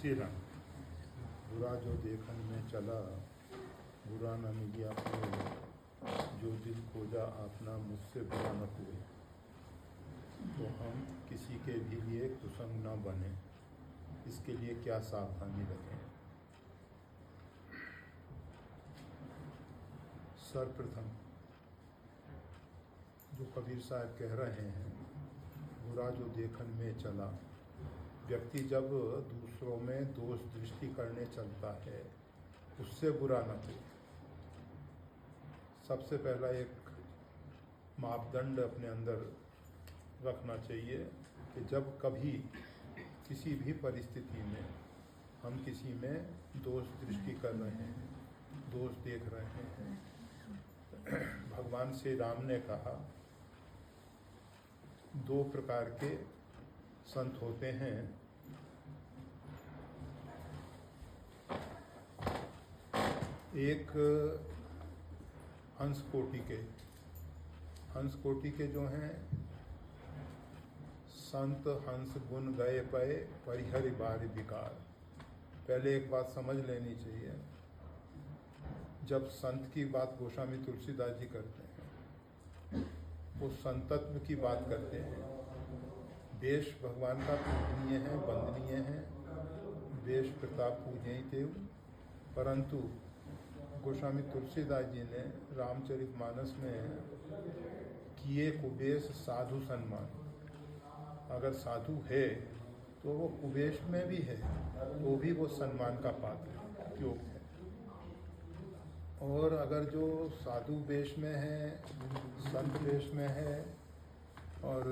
श्री राम। बुरा जो देखन में चला, बुरा न मिलिया कोई, जो दिल खोजा अपना मुझसे बुरा न हुए। तो हम किसी के भी लिए कुसंग न बने, इसके लिए क्या सावधानी रखें। सर्वप्रथम जो कबीर साहब कह रहे हैं, बुरा जो देखन में चला, व्यक्ति जब दूसरों में दोष दृष्टि करने चलता है उससे बुरा न हो। सबसे पहला एक मापदंड अपने अंदर रखना चाहिए कि जब कभी किसी भी परिस्थिति में हम किसी में दोष दृष्टि कर रहे हैं, दोष देख रहे हैं, भगवान श्री राम ने कहा दो प्रकार के संत होते हैं। एक हंस कोटि के जो हैं संत हंस गुण गए पए परिहरि बार विकार। पहले एक बात समझ लेनी चाहिए, जब संत की बात गोस्वामी तुलसीदास जी करते हैं वो संतत्व की बात करते हैं। देश भगवान का पूजनीय है, वंदनीय है, देश प्रताप पूजनीय थे, परंतु गोस्वामी तुलसीदास जी ने रामचरितमानस में किए कुबेश साधु सम्मान। अगर साधु है तो वो कुबेश में भी है, वो भी वो सम्मान का पात्र क्यों है। और अगर जो साधु वेश में है, संत वेश में है और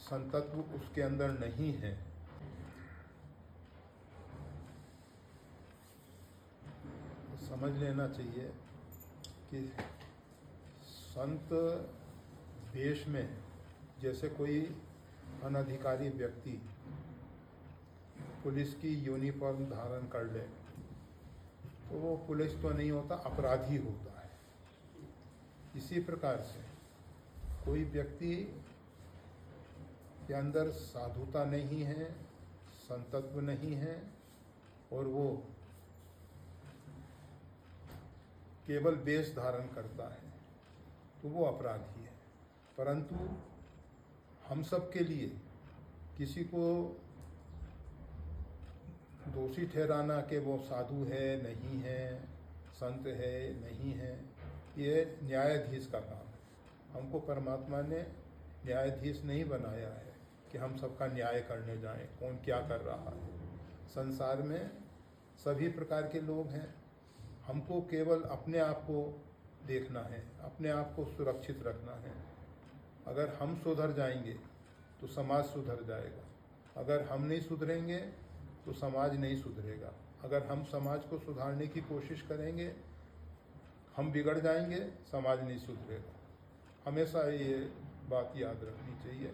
संतत्व उसके अंदर नहीं है, तो समझ लेना चाहिए कि संत वेश में जैसे कोई अनधिकारी व्यक्ति पुलिस की यूनिफॉर्म धारण कर ले तो वो पुलिस तो नहीं होता, अपराधी होता है। इसी प्रकार से कोई व्यक्ति के अंदर साधुता नहीं है, संतत्व नहीं है और वो केवल वेश धारण करता है तो वो अपराधी है। परंतु हम सब के लिए किसी को दोषी ठहराना कि वो साधु है नहीं है, संत है नहीं है, ये न्यायाधीश का काम है। हमको परमात्मा ने न्यायाधीश नहीं बनाया है कि हम सबका न्याय करने जाएं, कौन क्या कर रहा है। संसार में सभी प्रकार के लोग हैं, हमको केवल अपने आप को देखना है, अपने आप को सुरक्षित रखना है। अगर हम सुधर जाएंगे तो समाज सुधर जाएगा, अगर हम नहीं सुधरेंगे तो समाज नहीं सुधरेगा। अगर हम समाज को सुधारने की कोशिश करेंगे, हम बिगड़ जाएंगे, समाज नहीं सुधरेगा। हमेशा ये बात याद रखनी चाहिए।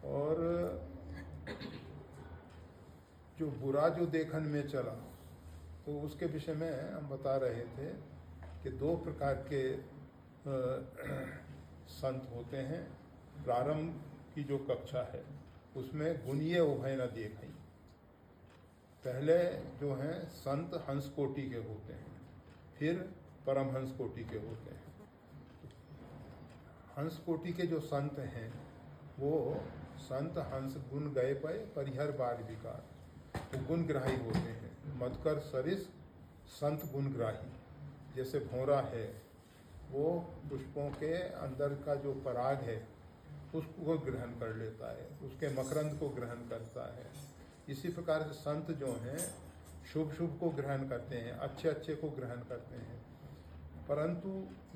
और जो बुरा जो देखन में चला, तो उसके विषय में हम बता रहे थे कि दो प्रकार के संत होते हैं। प्रारंभ की जो कक्षा है उसमें गुणीय उभय न देखई। पहले जो हैं संत हंस कोटि के होते हैं, फिर परमहंस कोटि के होते हैं। हंस कोटि के जो संत हैं वो संत हंस गुण गए पे परिहर बार विकार, वो गुणग्राही होते हैं। मधुकर सरिस संत गुणग्राही, जैसे भौरा है वो पुष्पों के अंदर का जो पराग है उसको ग्रहण कर लेता है, उसके मकरंद को ग्रहण करता है। इसी प्रकार से संत जो हैं शुभ शुभ को ग्रहण करते हैं, अच्छे अच्छे को ग्रहण करते हैं। परंतु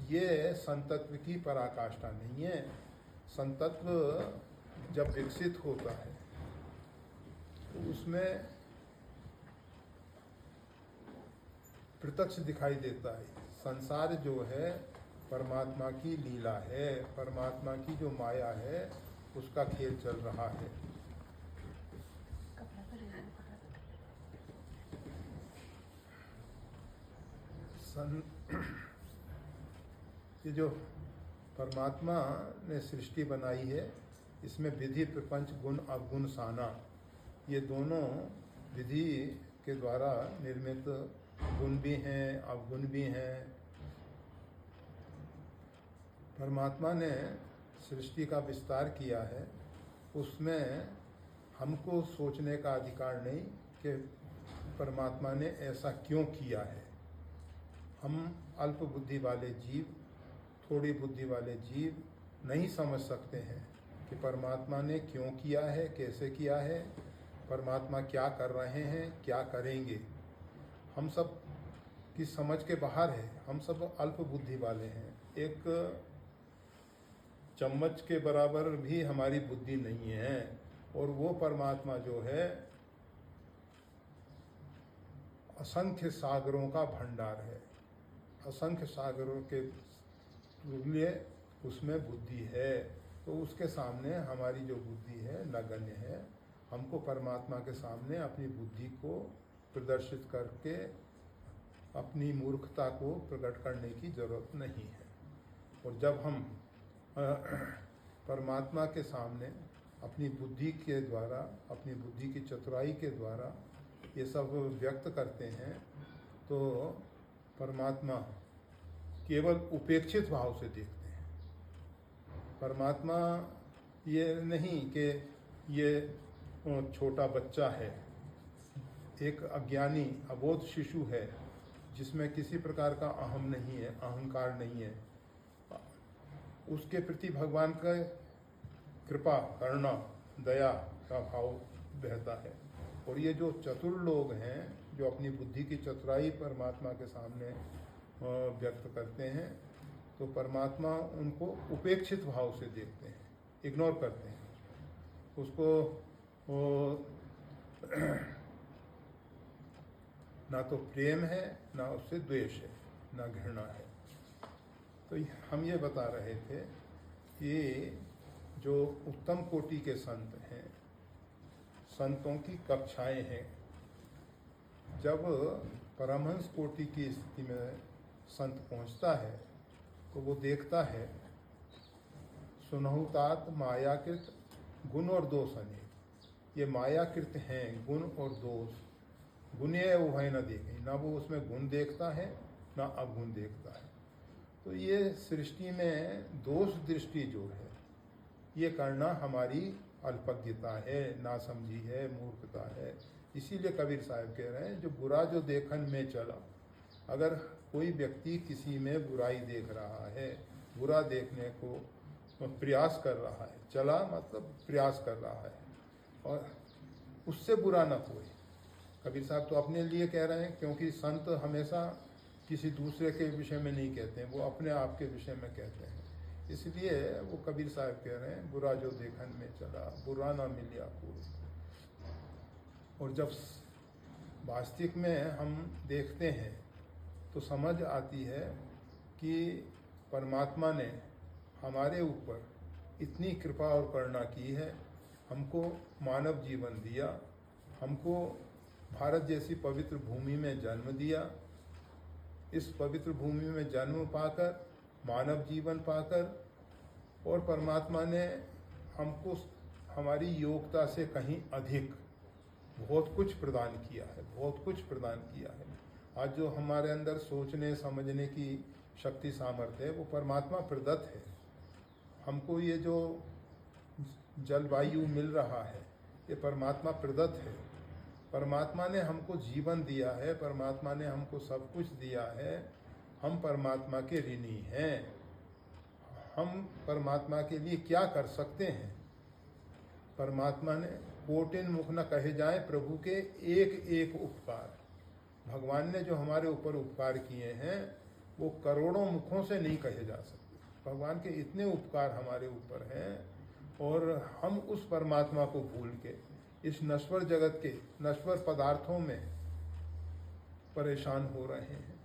ये संतत्व की पराकाष्ठा नहीं है। संतत्व जब विकसित होता है तो उसमें प्रत्यक्ष दिखाई देता है। संसार जो है परमात्मा की लीला है, परमात्मा की जो माया है उसका खेल चल रहा है। ये जो परमात्मा ने सृष्टि बनाई है इसमें विधि प्रपंच गुण अवगुण साना, ये दोनों विधि के द्वारा निर्मित गुण भी हैं, अवगुण भी हैं। परमात्मा ने सृष्टि का विस्तार किया है, उसमें हमको सोचने का अधिकार नहीं कि परमात्मा ने ऐसा क्यों किया है। हम अल्प बुद्धि वाले जीव, थोड़ी बुद्धि वाले जीव नहीं समझ सकते हैं कि परमात्मा ने क्यों किया है, कैसे किया है, परमात्मा क्या कर रहे हैं, क्या करेंगे। हम सब की समझ के बाहर है, हम सब अल्प बुद्धि वाले हैं। एक चम्मच के बराबर भी हमारी बुद्धि नहीं है, और वो परमात्मा जो है असंख्य सागरों का भंडार है। असंख्य सागरों के तुल्य उसमें बुद्धि है, तो उसके सामने हमारी जो बुद्धि है नगण्य है। हमको परमात्मा के सामने अपनी बुद्धि को प्रदर्शित करके अपनी मूर्खता को प्रकट करने की जरूरत नहीं है। और जब हम परमात्मा के सामने अपनी बुद्धि के द्वारा, अपनी बुद्धि की चतुराई के द्वारा ये सब व्यक्त करते हैं, तो परमात्मा केवल उपेक्षित भाव से देखते हैं। परमात्मा ये नहीं कि ये छोटा बच्चा है, एक अज्ञानी अबोध शिशु है जिसमें किसी प्रकार का अहम नहीं है, अहंकार नहीं है। उसके प्रति भगवान का कृपा, करुणा, दया का भाव बहता है। और ये जो चतुर लोग हैं, जो अपनी बुद्धि की चतुराई परमात्मा के सामने व्यक्त करते हैं, तो परमात्मा उनको उपेक्षित भाव से देखते हैं, इग्नोर करते हैं उसको। ना तो प्रेम है, ना उससे द्वेष है, ना घृणा है। तो हम ये बता रहे थे कि जो उत्तम कोटि के संत हैं, संतों की कक्षाएं हैं। जब परमहंस कोटि की स्थिति में संत पहुंचता है तो वो देखता है सुनहुतात मायाकृत गुण और दोष अनेक। ये मायाकृत हैं गुण और दोष, गुणे उभय न देखें, ना वो उसमें गुण देखता है ना अवगुण देखता है। तो ये सृष्टि में दोष दृष्टि जो है ये करना हमारी अल्पज्ञता है, नासमझी है, मूर्खता है। इसीलिए कबीर साहब कह रहे हैं जो बुरा जो देखन में चला। अगर कोई व्यक्ति किसी में बुराई देख रहा है, बुरा देखने को प्रयास कर रहा है, चला मतलब प्रयास कर रहा है, और उससे बुरा न कोई। कबीर साहब तो अपने लिए कह रहे हैं, क्योंकि संत हमेशा किसी दूसरे के विषय में नहीं कहते हैं, वो अपने आप के विषय में कहते हैं। इसलिए वो कबीर साहब कह रहे हैं बुरा जो देखन में चला, बुरा ना मिलिया कोई। और जब वास्तविक में हम देखते हैं तो समझ आती है कि परमात्मा ने हमारे ऊपर इतनी कृपा और करुणा की है, हमको मानव जीवन दिया, हमको भारत जैसी पवित्र भूमि में जन्म दिया। इस पवित्र भूमि में जन्म पाकर, मानव जीवन पाकर, और परमात्मा ने हमको हमारी योग्यता से कहीं अधिक बहुत कुछ प्रदान किया है, बहुत कुछ प्रदान किया है। आज जो हमारे अंदर सोचने समझने की शक्ति सामर्थ्य है वो परमात्मा प्रदत्त है। हमको ये जो जलवायु मिल रहा है ये परमात्मा प्रदत्त है। परमात्मा ने हमको जीवन दिया है, परमात्मा ने हमको सब कुछ दिया है। हम परमात्मा के ऋणी हैं। हम परमात्मा के लिए क्या कर सकते हैं? परमात्मा ने कोटिन मुख न कहे जाए प्रभु के एक एक उपकार। भगवान ने जो हमारे ऊपर उपकार किए हैं वो करोड़ों मुखों से नहीं कहे जा सकते। भगवान के इतने उपकार हमारे ऊपर हैं, और हम उस परमात्मा को भूल के इस नश्वर जगत के नश्वर पदार्थों में परेशान हो रहे हैं।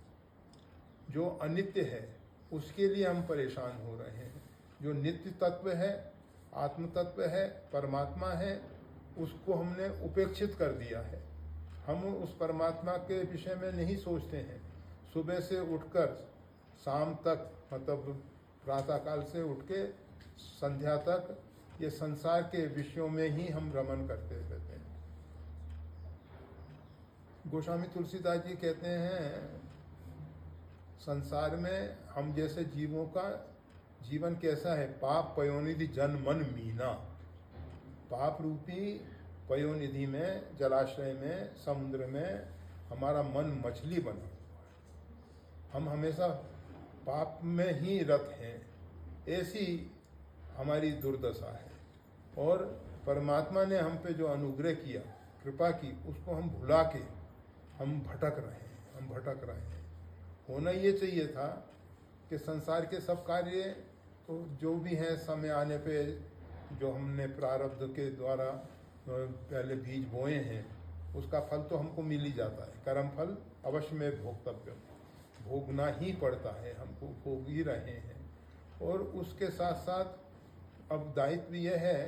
जो अनित्य है उसके लिए हम परेशान हो रहे हैं। जो नित्य तत्व है, आत्म तत्व है, परमात्मा है, उसको हमने उपेक्षित कर दिया है। हम उस परमात्मा के विषय में नहीं सोचते हैं। सुबह से उठकर शाम तक, मतलब प्रातःकाल से उठ के संध्या तक, ये संसार के विषयों में ही हम रमन करते रहते हैं। गोस्वामी तुलसीदास जी कहते हैं, संसार में हम जैसे जीवों का जीवन कैसा है, पाप पयोनिधि जन मन मीना। पाप रूपी पयोनिधि में, जलाशय में, समुद्र में हमारा मन मछली बना हुआ है। हम हमेशा पाप में ही रत हैं, ऐसी हमारी दुर्दशा है। और परमात्मा ने हम पे जो अनुग्रह किया, कृपा की, उसको हम भुला के हम भटक रहे हैं। होना ये चाहिए था कि संसार के सब कार्य तो जो भी हैं, समय आने पे जो हमने प्रारब्ध के द्वारा पहले बीज बोए हैं, उसका फल तो हमको मिल ही जाता है। कर्म फल अवश्य में भोक्तव्य, भोगना ही पड़ता है, हमको भोग ही रहे हैं। और उसके साथ साथ अब दायित्व यह है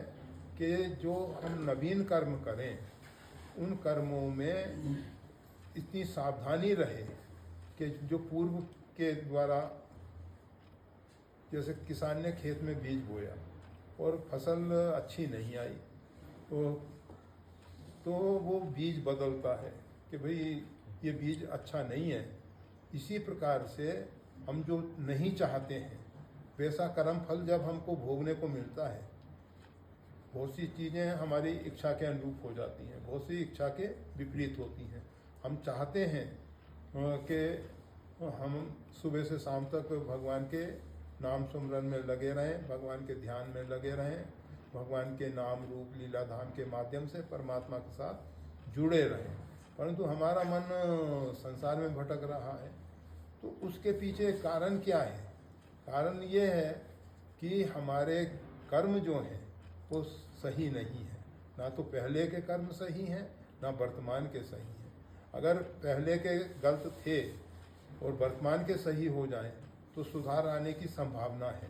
कि जो हम नवीन कर्म करें, उन कर्मों में इतनी सावधानी रहे कि जो पूर्व के द्वारा, जैसे किसान ने खेत में बीज बोया और फसल अच्छी नहीं आई, तो वो बीज बदलता है कि भाई ये बीज अच्छा नहीं है। इसी प्रकार से हम जो नहीं चाहते हैं वैसा कर्म फल जब हमको भोगने को मिलता है, बहुत सी चीज़ें हमारी इच्छा के अनुरूप हो जाती हैं, बहुत सी इच्छा के विपरीत होती हैं। हम चाहते हैं कि हम सुबह से शाम तक भगवान के नाम सुमरन में लगे रहें, भगवान के ध्यान में लगे रहें, भगवान के नाम रूप लीला धाम के माध्यम से परमात्मा के साथ जुड़े रहें, परंतु हमारा मन संसार में भटक रहा है। तो उसके पीछे कारण क्या है? कारण ये है कि हमारे कर्म जो हैं वो सही नहीं है। ना तो पहले के कर्म सही हैं, ना वर्तमान के सही हैं। अगर पहले के गलत थे और वर्तमान के सही हो जाएं तो सुधार आने की संभावना है।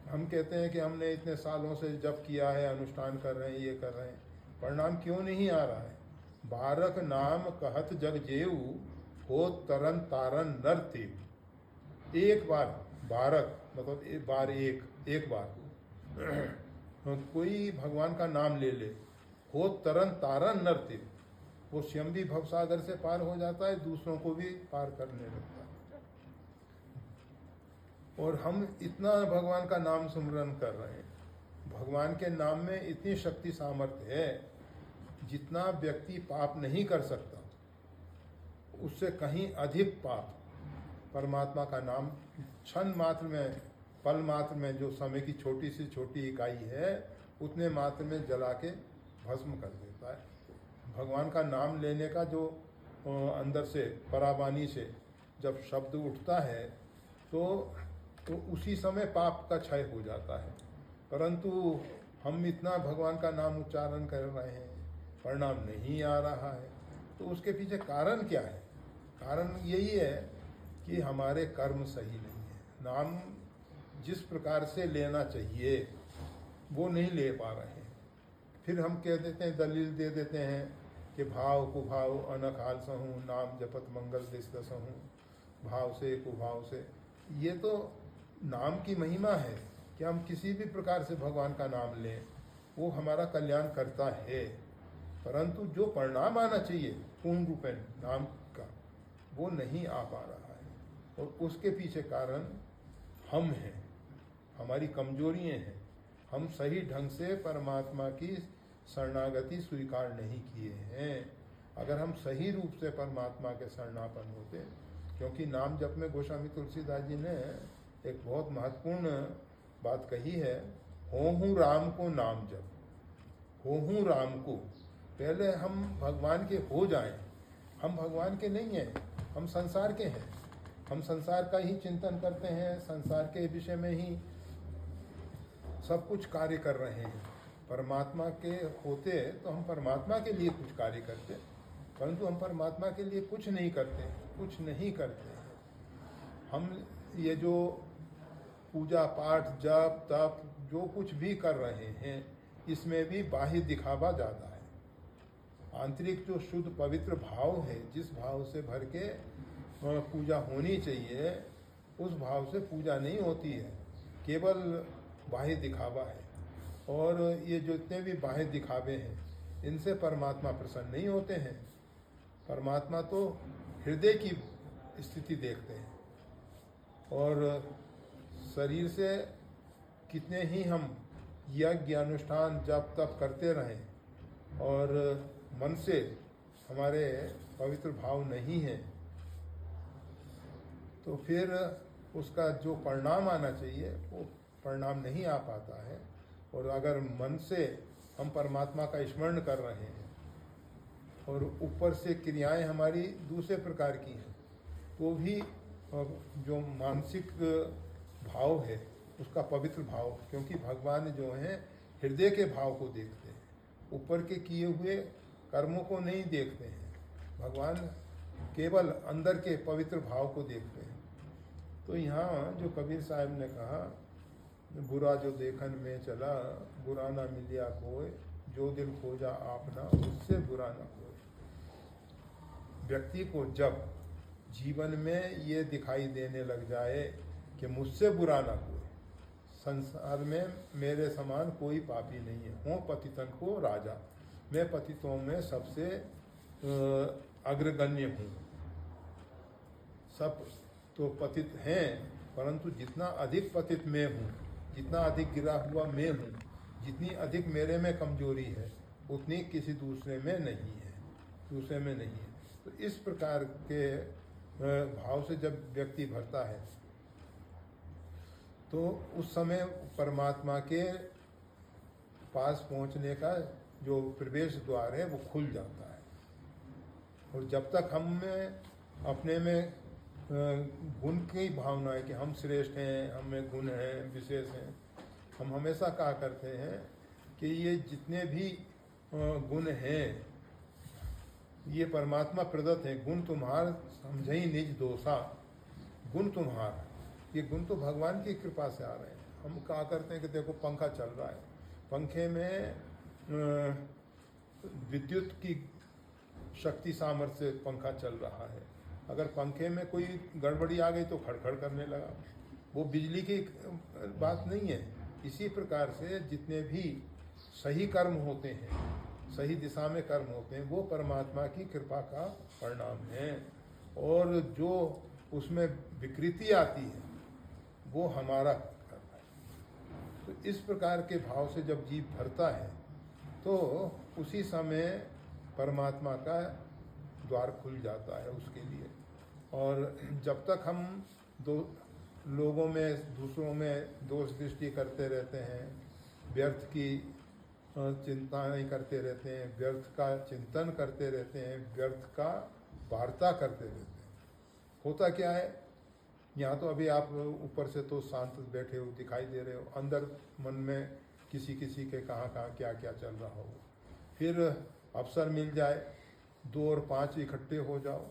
हम कहते हैं कि हमने इतने सालों से जप किया है, अनुष्ठान कर रहे हैं, ये कर रहे हैं, परिणाम क्यों नहीं आ रहा है? बारक नाम कहत जग जेऊ, हो तरन तारन नर तेव। एक बार बारक मतलब एक बार कोई भगवान का नाम ले ले, हो तरन तारन नर तेव, वो स्वयं भी भवसागर से पार हो जाता है, दूसरों को भी पार करने लगता है। और हम इतना भगवान का नाम सुमरन कर रहे हैं, भगवान के नाम में इतनी शक्ति सामर्थ्य है, जितना व्यक्ति पाप नहीं कर सकता उससे कहीं अधिक पाप परमात्मा का नाम क्षण मात्र में, पल मात्र में, जो समय की छोटी से छोटी इकाई है, उतने मात्र में जला के भस्म कर देता है। भगवान का नाम लेने का जो अंदर से पराबानी से जब शब्द उठता है तो उसी समय पाप का क्षय हो जाता है। परंतु हम इतना भगवान का नाम उच्चारण कर रहे हैं, परिणाम नहीं आ रहा है। तो उसके पीछे कारण क्या है? कारण यही है कि हमारे कर्म सही नहीं है। नाम जिस प्रकार से लेना चाहिए वो नहीं ले पा रहे हैं। फिर हम कह देते हैं, दलील दे देते हैं कि भाव कुभाव अनख आलसहूँ, नाम जपत मंगल दिस दसहूँ, भाव से कुभाव से। ये तो नाम की महिमा है कि हम किसी भी प्रकार से भगवान का नाम लें, वो हमारा कल्याण करता है। परंतु जो परिणाम आना चाहिए पूर्ण रूपेण नाम का, वो नहीं आ पा रहा है। और उसके पीछे कारण हम हैं, हमारी कमजोरियाँ हैं। हम सही ढंग से परमात्मा की शरणागति स्वीकार नहीं किए हैं। अगर हम सही रूप से परमात्मा के शरणापन्न होते, क्योंकि नाम जप में गोस्वामी तुलसीदास जी ने एक बहुत महत्वपूर्ण बात कही है, होहूँ राम को नाम जप, होहूँ राम को। पहले हम भगवान के हो जाएं। हम भगवान के नहीं हैं, हम संसार के हैं। हम संसार का ही चिंतन करते हैं, संसार के विषय में ही सब कुछ कार्य कर रहे हैं। परमात्मा के होते तो हम परमात्मा के लिए कुछ कार्य करते, परंतु हम परमात्मा के लिए कुछ नहीं करते। हम ये जो पूजा पाठ जप तप जो कुछ भी कर रहे हैं, इसमें भी बाह्य दिखावा ज़्यादा है। आंतरिक जो शुद्ध पवित्र भाव है, जिस भाव से भर के पूजा होनी चाहिए, उस भाव से पूजा नहीं होती है, केवल बाह्य दिखावा है। और ये जो इतने भी बाह्य दिखावे हैं, इनसे परमात्मा प्रसन्न नहीं होते हैं। परमात्मा तो हृदय की स्थिति देखते हैं, और शरीर से कितने ही हम यज्ञ अनुष्ठान जप तप करते रहें और मन से हमारे पवित्र भाव नहीं है, तो फिर उसका जो परिणाम आना चाहिए वो परिणाम नहीं आ पाता है। और अगर मन से हम परमात्मा का स्मरण कर रहे हैं और ऊपर से क्रियाएं हमारी दूसरे प्रकार की हैं, तो भी जो मानसिक भाव है उसका पवित्र भाव, क्योंकि भगवान जो हैं हृदय के भाव को देखते हैं, ऊपर के किए हुए कर्मों को नहीं देखते हैं। भगवान केवल अंदर के पवित्र भाव को देखते हैं। तो यहाँ जो कबीर साहब ने कहा, बुरा जो देखन में चला, बुरा ना मिलिया कोई, जो दिल खोजा आपना उससे बुरा ना कोई। व्यक्ति को जब जीवन में ये दिखाई देने लग जाए कि मुझसे बुरा ना कोई, संसार में मेरे समान कोई पापी नहीं है, हूँ पतितन को राजा, मैं पतितों में सबसे अग्रगण्य हूँ। सब तो पतित हैं, परंतु जितना अधिक पतित मैं हूँ, जितना अधिक गिरा हुआ मैं हूँ, जितनी अधिक मेरे में कमजोरी है, उतनी किसी दूसरे में नहीं है, दूसरे में नहीं है। तो इस प्रकार के भाव से जब व्यक्ति भरता है तो उस समय परमात्मा के पास पहुँचने का जो प्रवेश द्वार है वो खुल जाता है। और जब तक हम में अपने में गुण की भावना है कि हम श्रेष्ठ हैं, हमें गुण हैं, विशेष हैं, हम हमेशा कहा करते हैं कि ये जितने भी गुण हैं ये परमात्मा प्रदत्त हैं। गुण तुम्हार समझई निज दोषा, गुण तुम्हार, ये गुण तो भगवान की कृपा से आ रहे हैं। हम कहा करते हैं कि देखो पंखा चल रहा है, पंखे में विद्युत की शक्ति सामर्थ्य से पंखा चल रहा है। अगर पंखे में कोई गड़बड़ी आ गई तो खड़खड़ करने लगा, वो बिजली की बात नहीं है। इसी प्रकार से जितने भी सही कर्म होते हैं, सही दिशा में कर्म होते हैं, वो परमात्मा की कृपा का परिणाम है। और जो उसमें विकृति आती है वो हमारा कर्म है। तो इस प्रकार के भाव से जब जीव भरता है तो उसी समय परमात्मा का द्वार खुल जाता है उसके लिए। और जब तक हम लोगों में, दूसरों में दोष दृष्टि करते रहते हैं, व्यर्थ की चिंता नहीं करते रहते हैं, व्यर्थ का चिंतन करते रहते हैं, व्यर्थ का वार्ता करते रहते हैं, होता क्या है? यहाँ तो अभी आप ऊपर से तो शांत बैठे हो, दिखाई दे रहे हो, अंदर मन में किसी किसी के कहाँ क्या क्या चल रहा हो। फिर अवसर मिल जाए, 2 और 5 इकट्ठे हो जाओ,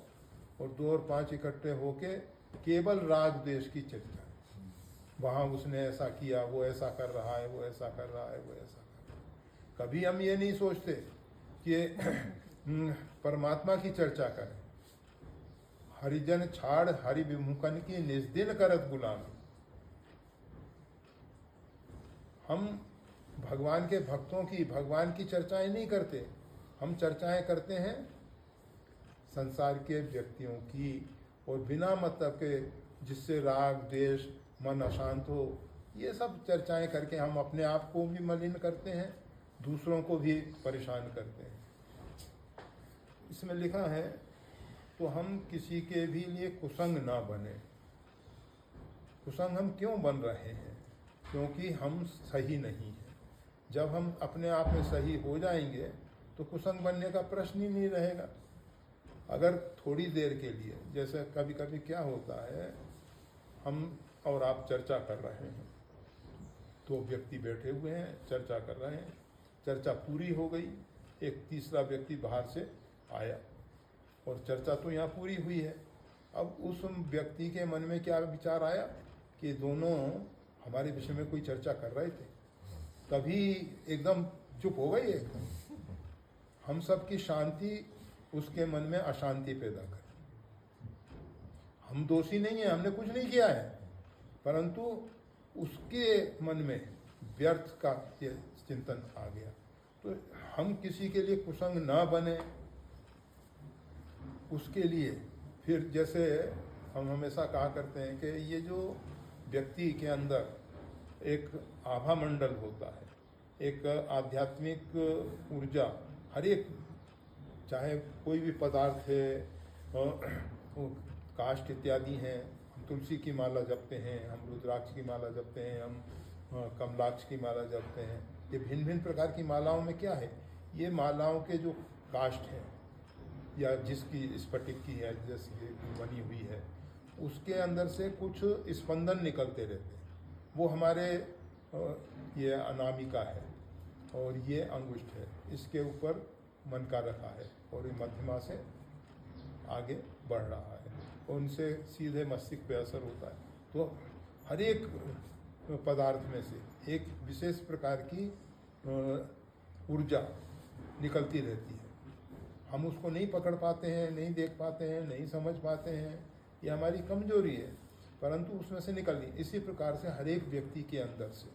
और 2 और 5 इकट्ठे होके केवल राग द्वेष की चर्चा, वहाँ उसने ऐसा किया, वो ऐसा कर रहा है, वो ऐसा कर रहा है, वो ऐसा कर रहा है। कभी हम ये नहीं सोचते कि परमात्मा की चर्चा करें। हरिजन छाड़ हरि विमुखन की निस्दिन करत गुलामी। हम भगवान के भक्तों की, भगवान की चर्चाएं नहीं करते, हम चर्चाएं करते हैं संसार के व्यक्तियों की, और बिना मतलब के, जिससे राग द्वेष, मन अशांत हो, ये सब चर्चाएं करके हम अपने आप को भी मलिन करते हैं, दूसरों को भी परेशान करते हैं। इसमें लिखा है, तो हम किसी के भी लिए कुसंग ना बने। कुसंग हम क्यों बन रहे हैं? क्योंकि हम सही नहीं हैं। जब हम अपने आप में सही हो जाएंगे तो कुसंग बनने का प्रश्न ही नहीं रहेगा। अगर थोड़ी देर के लिए, जैसे कभी कभी क्या होता है, हम और आप चर्चा कर रहे हैं, तो व्यक्ति बैठे हुए हैं, चर्चा कर रहे हैं, चर्चा पूरी हो गई, एक तीसरा व्यक्ति बाहर से आया और चर्चा तो यहाँ पूरी हुई है। अब उस व्यक्ति के मन में क्या विचार आया कि दोनों हमारे विषय में कोई चर्चा कर रहे थे, तभी एकदम चुप हो गई। एकदम हम सब की शांति उसके मन में अशांति पैदा कर। हम दोषी नहीं है, हमने कुछ नहीं किया है, परंतु उसके मन में व्यर्थ का चिंतन आ गया। तो हम किसी के लिए कुसंग ना बने, उसके लिए फिर जैसे हम हमेशा कहा करते हैं कि ये जो व्यक्ति के अंदर एक आभा मंडल होता है, एक आध्यात्मिक ऊर्जा, हर एक चाहे कोई भी पदार्थ है, वो काष्ठ इत्यादि हैं, हम तुलसी की माला जपते हैं, हम रुद्राक्ष की माला जपते हैं, हम कमलाक्ष की माला जपते हैं। ये भिन्न भिन्न प्रकार की मालाओं में क्या है, ये मालाओं के जो काष्ठ है या जिसकी स्फटिक की है जैसी बनी हुई है, उसके अंदर से कुछ स्पंदन निकलते रहते हैं। वो हमारे ये अनामिका है और ये अंगुष्ठ है, इसके ऊपर मन का रखा है और ये मध्यमा से आगे बढ़ रहा है और उनसे सीधे मस्तिष्क पे असर होता है। तो हर एक पदार्थ में से एक विशेष प्रकार की ऊर्जा निकलती रहती है। हम उसको नहीं पकड़ पाते हैं, नहीं देख पाते हैं, नहीं समझ पाते हैं, ये हमारी कमजोरी है, परंतु उसमें से निकलनी। इसी प्रकार से हर एक व्यक्ति के अंदर से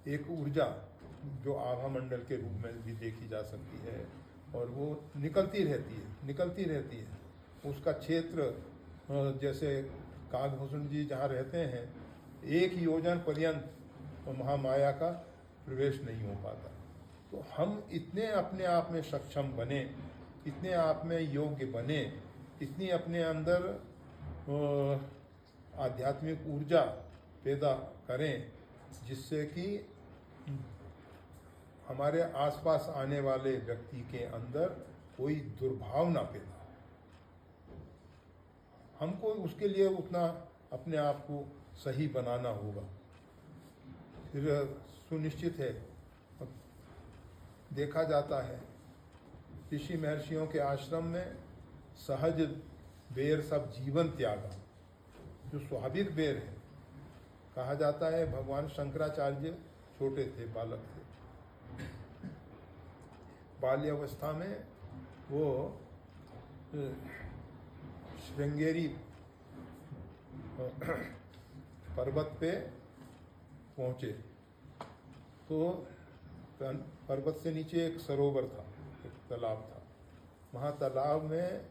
एक ऊर्जा जो आभा मंडल के रूप में भी देखी जा सकती है और वो निकलती रहती है। उसका क्षेत्र जैसे कागभूषण जी जहाँ रहते हैं, 1 योजन पर्यंत महामाया का प्रवेश नहीं हो पाता। तो हम इतने अपने आप में सक्षम बने, इतने आप में योग्य बने, इतनी अपने अंदर आध्यात्मिक ऊर्जा पैदा करें जिससे कि हमारे आसपास आने वाले व्यक्ति के अंदर कोई दुर्भाव ना पैदा हो। हमको उसके लिए उतना अपने आप को सही बनाना होगा। फिर सुनिश्चित है, देखा जाता है ऋषि महर्षियों के आश्रम में सहज बेर सब जीवन त्यागा, जो स्वाभाविक बेर है। कहा जाता है भगवान शंकराचार्य छोटे थे, बालक थे, बाल्यावस्था में वो श्रृंगेरी पर्वत पे पहुँचे तो पर्वत से नीचे एक सरोवर था, एक तालाब था। वहाँ तालाब में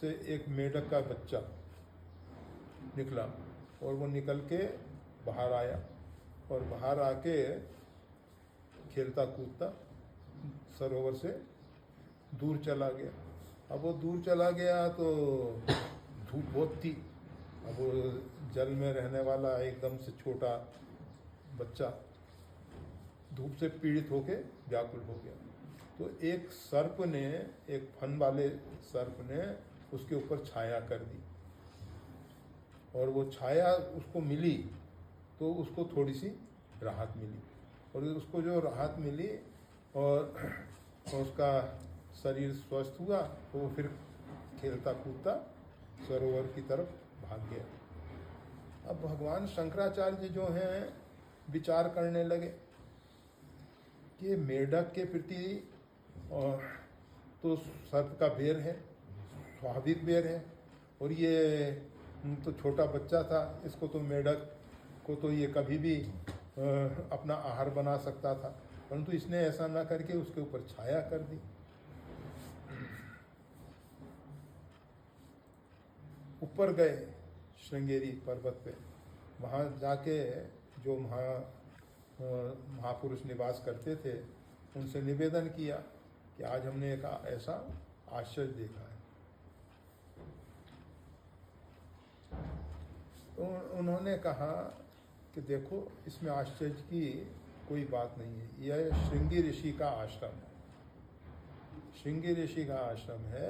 से एक मेढक का बच्चा निकला और वो निकल के बाहर आया और बाहर आके खेलता कूदता सरोवर से दूर चला गया। अब वो दूर चला गया तो धूप बहुत थी। अब वो जल में रहने वाला एकदम से छोटा बच्चा धूप से पीड़ित होके व्याकुल हो गया। तो एक सर्प ने, एक फन वाले सर्प ने उसके ऊपर छाया कर दी और वो छाया उसको मिली तो उसको थोड़ी सी राहत मिली और उसको जो राहत मिली और उसका शरीर स्वस्थ हुआ तो वो फिर खेलता कूदता सरोवर की तरफ भाग गया। अब भगवान शंकराचार्य जो हैं विचार करने लगे कि मेढक के प्रति तो सर्प का बेर है, स्वाभाविक बेर है, और ये तो छोटा बच्चा था, इसको तो मेढक को तो ये कभी भी अपना आहार बना सकता था, परंतु इसने ऐसा ना करके उसके ऊपर छाया कर दी। ऊपर गए श्रृंगेरी पर्वत पे, वहाँ जाके जो महापुरुष निवास करते थे उनसे निवेदन किया कि आज हमने एक ऐसा आश्चर्य देखा है। तो उन्होंने कहा कि देखो, इसमें आश्चर्य की कोई बात नहीं है, यह श्रृंगी ऋषि का आश्रम है। श्रृंगी ऋषि का आश्रम है,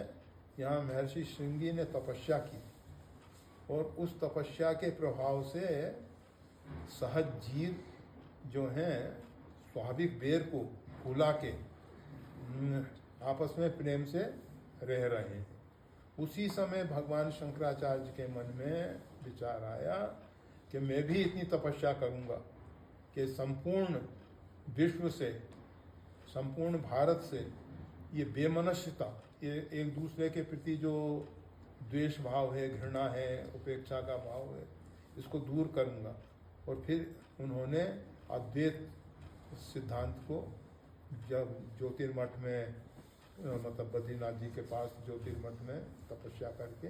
यहाँ महर्षि श्रृंगी ने तपस्या की और उस तपस्या के प्रभाव से सहज जीव जो हैं स्वाभाविक बेर को फूला के आपस में प्रेम से रह रहे हैं। उसी समय भगवान शंकराचार्य के मन में विचार आया कि मैं भी इतनी तपस्या करूंगा कि संपूर्ण विश्व से, संपूर्ण भारत से ये बेमनस्यता, ये एक दूसरे के प्रति जो द्वेष भाव है, घृणा है, उपेक्षा का भाव है, इसको दूर करूंगा। और फिर उन्होंने अद्वैत सिद्धांत को जब ज्योतिर्मठ में मतलब बद्रीनाथ जी के पास ज्योतिर्मठ में तपस्या करके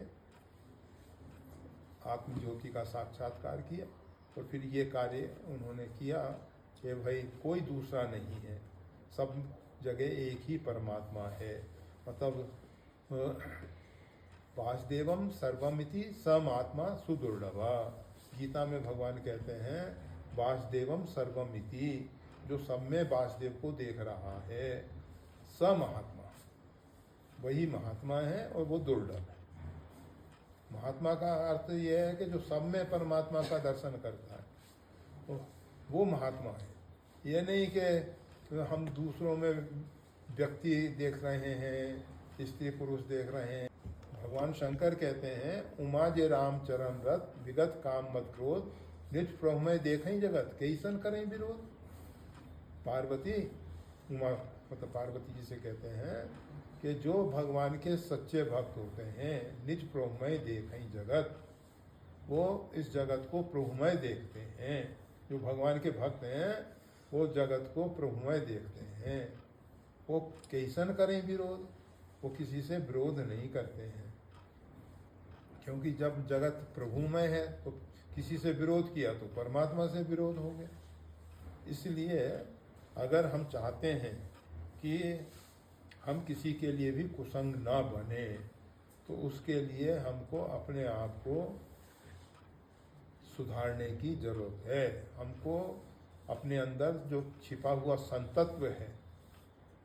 आत्मज्योति का साक्षात्कार किया। और फिर ये कार्य उन्होंने किया कि भाई कोई दूसरा नहीं है, सब जगह एक ही परमात्मा है। मतलब वासुदेवम सर्वमिति समात्मा सुदुर्लभा। गीता में भगवान कहते हैं वासुदेवम सर्वमिति, जो सब में वासुदेव को देख रहा है, स महात्मा, वही महात्मा है और वो दुर्लभ है। महात्मा का अर्थ यह है कि जो सब में परमात्मा का दर्शन करता है, तो वो महात्मा है। ये नहीं कि हम दूसरों में व्यक्ति देख रहे हैं, स्त्री पुरुष देख रहे हैं। भगवान शंकर कहते हैं उमा जे राम चरण रत विगत काम मत क्रोध निज प्रभु में देखें जगत कैसन करें विरोध। पार्वती, उमा मतलब पार्वती जी से कहते हैं कि जो भगवान के सच्चे भक्त होते हैं निज प्रभुमय देखें जगत, वो इस जगत को प्रभुमय देखते हैं। जो भगवान के भक्त हैं वो जगत को प्रभुमय देखते हैं। वो कैसन करें विरोध, वो किसी से विरोध नहीं करते हैं, क्योंकि जब जगत प्रभुमय है तो किसी से विरोध किया तो परमात्मा से विरोध हो गया। इसलिए अगर हम चाहते हैं कि हम किसी के लिए भी कुसंग ना बने, तो उसके लिए हमको अपने आप को सुधारने की जरूरत है। हमको अपने अंदर जो छिपा हुआ संतत्व है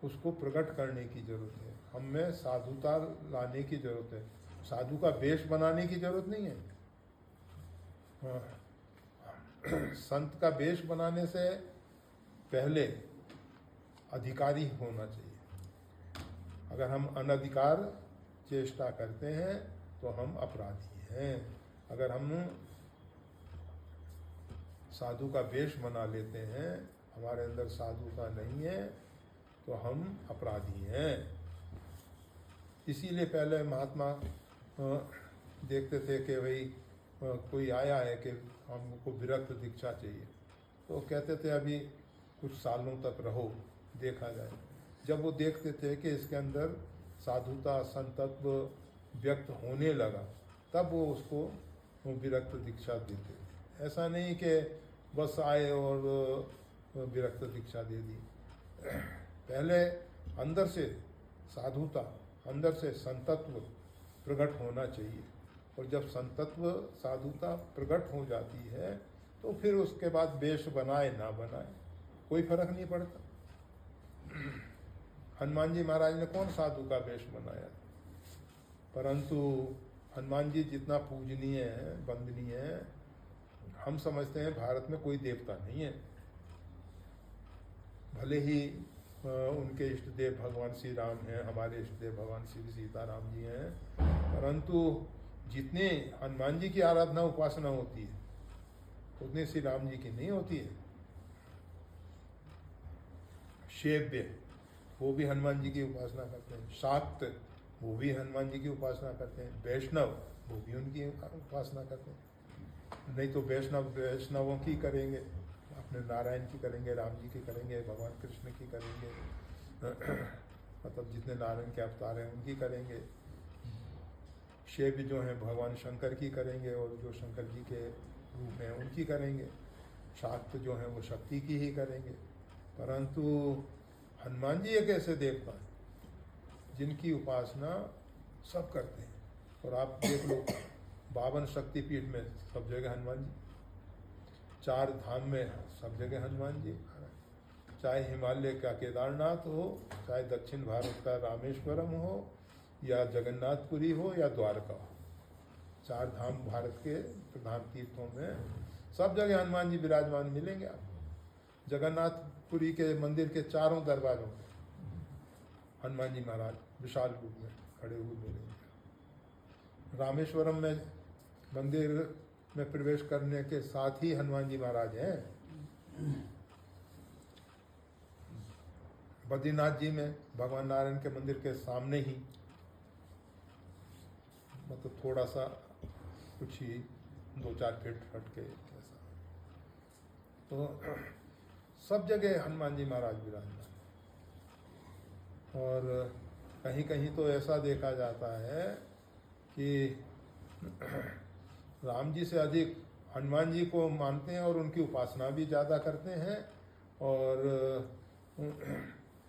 उसको प्रकट करने की जरूरत है। हम में साधुता लाने की जरूरत है। साधु का वेश बनाने की जरूरत नहीं है। संत का वेश बनाने से पहले अधिकारी होना चाहिए। अगर हम अनधिकार चेष्टा करते हैं तो हम अपराधी हैं। अगर हम साधु का वेश बना लेते हैं, हमारे अंदर साधुता नहीं है, तो हम अपराधी हैं। इसीलिए पहले महात्मा देखते थे कि भाई कोई आया है कि हमको विरक्त दीक्षा चाहिए, तो कहते थे अभी कुछ सालों तक रहो, देखा जाए। जब वो देखते थे कि इसके अंदर साधुता संतत्व व्यक्त होने लगा, तब वो उसको विरक्त दीक्षा देते। ऐसा नहीं कि बस आए और विरक्त दीक्षा दे दी। पहले अंदर से साधुता, अंदर से संतत्व प्रकट होना चाहिए। और जब संतत्व साधुता प्रकट हो जाती है तो फिर उसके बाद वेश बनाए ना बनाए कोई फर्क नहीं पड़ता। हनुमान जी महाराज ने कौन साधु का वेश बनाया, परंतु हनुमान जी जितना पूजनीय है, वंदनीय है, हम समझते हैं भारत में कोई देवता नहीं है। भले ही उनके इष्ट देव भगवान श्री राम हैं, हमारे इष्ट देव भगवान श्री सीताराम जी हैं, परंतु जितने हनुमान जी की आराधना उपासना होती है उतने श्री राम जी की नहीं होती है। शैव्य वो भी हनुमान जी की उपासना करते हैं, शाक्त वो भी हनुमान जी की उपासना करते हैं, वैष्णव वो भी उनकी उपासना करते हैं। नहीं तो वैष्णवों की करेंगे, अपने नारायण की करेंगे, राम जी की करेंगे, भगवान कृष्ण की करेंगे, मतलब जितने नारायण के अवतार हैं उनकी करेंगे। शैव जो हैं भगवान शंकर की करेंगे और जो शंकर जी के रूप हैं उनकी करेंगे। शाक्त जो हैं वो शक्ति की ही करेंगे। परंतु हनुमान जी एक ऐसे देवता हैं जिनकी उपासना सब करते हैं। और आप देख लो 52 शक्तिपीठ में सब जगह हनुमान जी, 4 धाम में सब जगह हनुमान जी, चाहे हिमालय का केदारनाथ हो, चाहे दक्षिण भारत का रामेश्वरम हो, या जगन्नाथपुरी हो, या द्वारका हो, 4 धाम भारत के प्रधान तीर्थों में सब जगह हनुमान जी विराजमान मिलेंगे। आप जगन्नाथपुरी के मंदिर के चारों दरबारों में हनुमान जी महाराज विशाल रूप में खड़े हुए मिलेंगे। रामेश्वरम में मंदिर में प्रवेश करने के साथ ही हनुमान जी महाराज हैं। बद्रीनाथ जी में भगवान नारायण के मंदिर के सामने ही, मतलब थोड़ा सा कुछ ही 2-4 फीट हट के ऐसा, तो सब जगह हनुमान जी महाराज विराजमान। और कहीं कहीं तो ऐसा देखा जाता है कि राम जी से अधिक हनुमान जी को मानते हैं और उनकी उपासना भी ज़्यादा करते हैं, और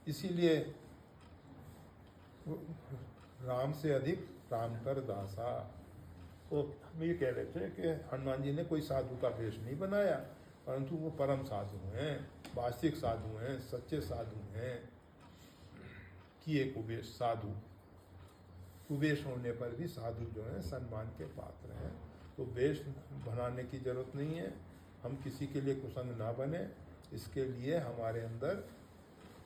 इसीलिए राम से अधिक राम कर दासा। तो हम ये कह रहे थे कि हनुमान जी ने कोई साधु का वेश नहीं बनाया, परंतु वो परम साधु हैं, वास्तविक साधु हैं, सच्चे साधु हैं। किए कुबेश साधु, कुबेश होने पर भी साधु जो हैं सम्मान के पात्र हैं। तो वेश बनाने की जरूरत नहीं है, हम किसी के लिए कुसंग ना बने, इसके लिए हमारे अंदर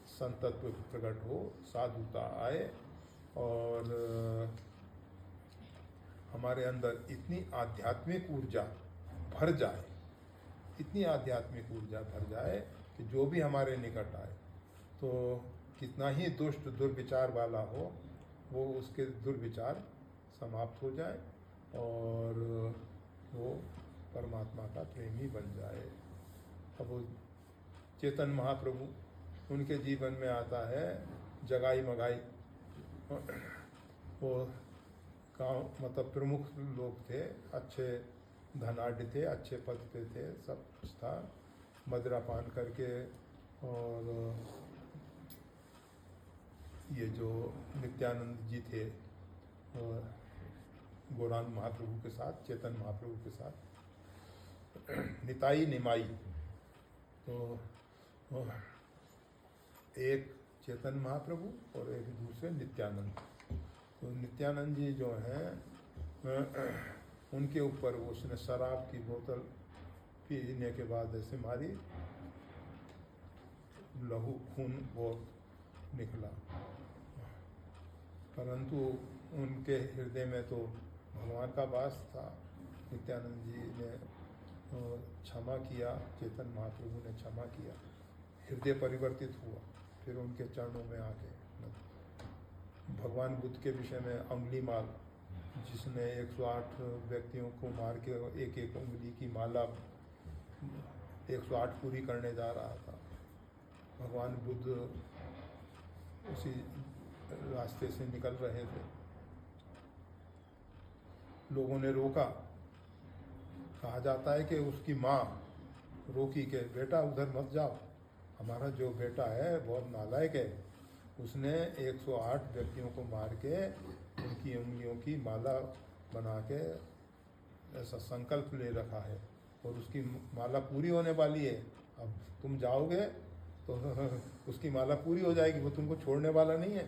संतत्व प्रकट हो, साधुता आए, और हमारे अंदर इतनी आध्यात्मिक ऊर्जा भर जाए, इतनी आध्यात्मिक ऊर्जा भर जाए कि जो भी हमारे निकट आए तो कितना ही दुष्ट दुर्विचार वाला हो, वो उसके दुर्विचार समाप्त हो जाए और वो परमात्मा का प्रेमी बन जाए। अब वो चेतन महाप्रभु, उनके जीवन में आता है जगाई मगाई, वो गाँव मतलब प्रमुख लोग थे, अच्छे धनाढ़ थे, अच्छे पद पे थे, सब कुछ था, मदिरा पान करके। और ये जो नित्यानंद जी थे गौरांग महाप्रभु के साथ, चेतन महाप्रभु के साथ निताई निमाई, तो एक चेतन महाप्रभु और एक दूसरे नित्यानंद। तो नित्यानंद जी जो हैं उनके ऊपर उसने शराब की बोतल पीने के बाद ऐसे मारी, लहू खून बहुत निकला, परंतु उनके हृदय में तो भगवान का वास था। नित्यानंद जी ने क्षमा किया, चेतन महाप्रभु ने क्षमा किया, हृदय परिवर्तित हुआ। फिर उनके चरणों में आके भगवान बुद्ध के विषय में अंगुली माल, जिसने 108 व्यक्तियों को मार के एक एक उंगली की माला 108 पूरी करने जा रहा था, भगवान बुद्ध उसी रास्ते से निकल रहे थे, लोगों ने रोका। कहा जाता है कि उसकी माँ रोकी के बेटा उधर मत जाओ, हमारा जो बेटा है बहुत नालायक है, उसने 108 व्यक्तियों को मार के उनकी उंगलियों की माला बना के ऐसा संकल्प ले रखा है, और उसकी माला पूरी होने वाली है। अब तुम जाओगे तो उसकी माला पूरी हो जाएगी, वो तुमको छोड़ने वाला नहीं है।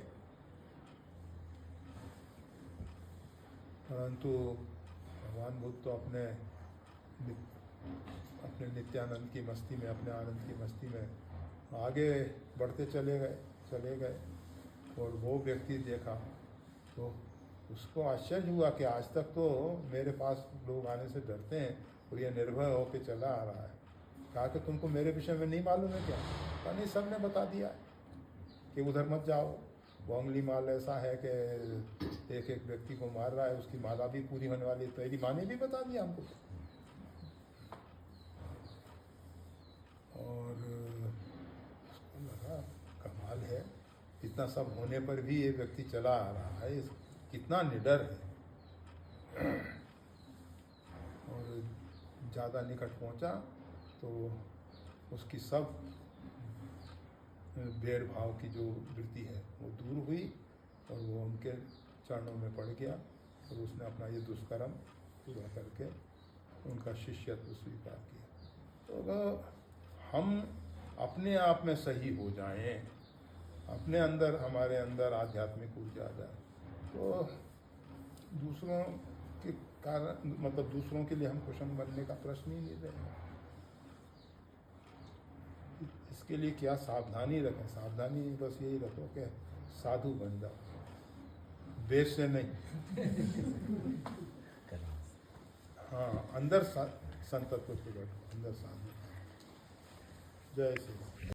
परंतु भगवान बुद्ध तो अपने नित्यानंद की मस्ती में, अपने आनंद की मस्ती में आगे बढ़ते चले गए। और वो व्यक्ति देखा तो उसको आश्चर्य हुआ कि आज तक तो मेरे पास लोग आने से डरते हैं और ये निर्भय होकर चला आ रहा है। कहा कि तुमको मेरे विषय में नहीं मालूम है क्या? कहा नहीं, सब ने बता दिया कि उधर मत जाओ, वो अंगुली माल ऐसा है कि एक एक व्यक्ति को मार रहा है, उसकी माला भी पूरी होने वाली है। तो तेरी माँ ने भी बता दिया हमको। और उसको लगा कमाल है, इतना सब होने पर भी ये व्यक्ति चला आ रहा है, कितना निडर है। और ज़्यादा निकट पहुंचा तो उसकी सब भेदभाव की जो वृत्ति है वो दूर हुई, और वो उनके चरणों में पड़ गया, और उसने अपना ये दुष्कर्म पूरा करके उनका शिष्यत्व स्वीकार किया। तो अगर हम अपने आप में सही हो जाएं, अपने अंदर, हमारे अंदर आध्यात्मिक ऊर्जा आ जाए, तो दूसरों के कारण, मतलब दूसरों के लिए हम कुशल बनने का प्रश्न ही नहीं रहेगा। इसके लिए क्या सावधानी रखें? सावधानी बस यही रखो कि साधु बन जाओ, वेश से नहीं। हाँ, अंदर संतत्व प्रकट, अंदर साधु। जय श्री राम।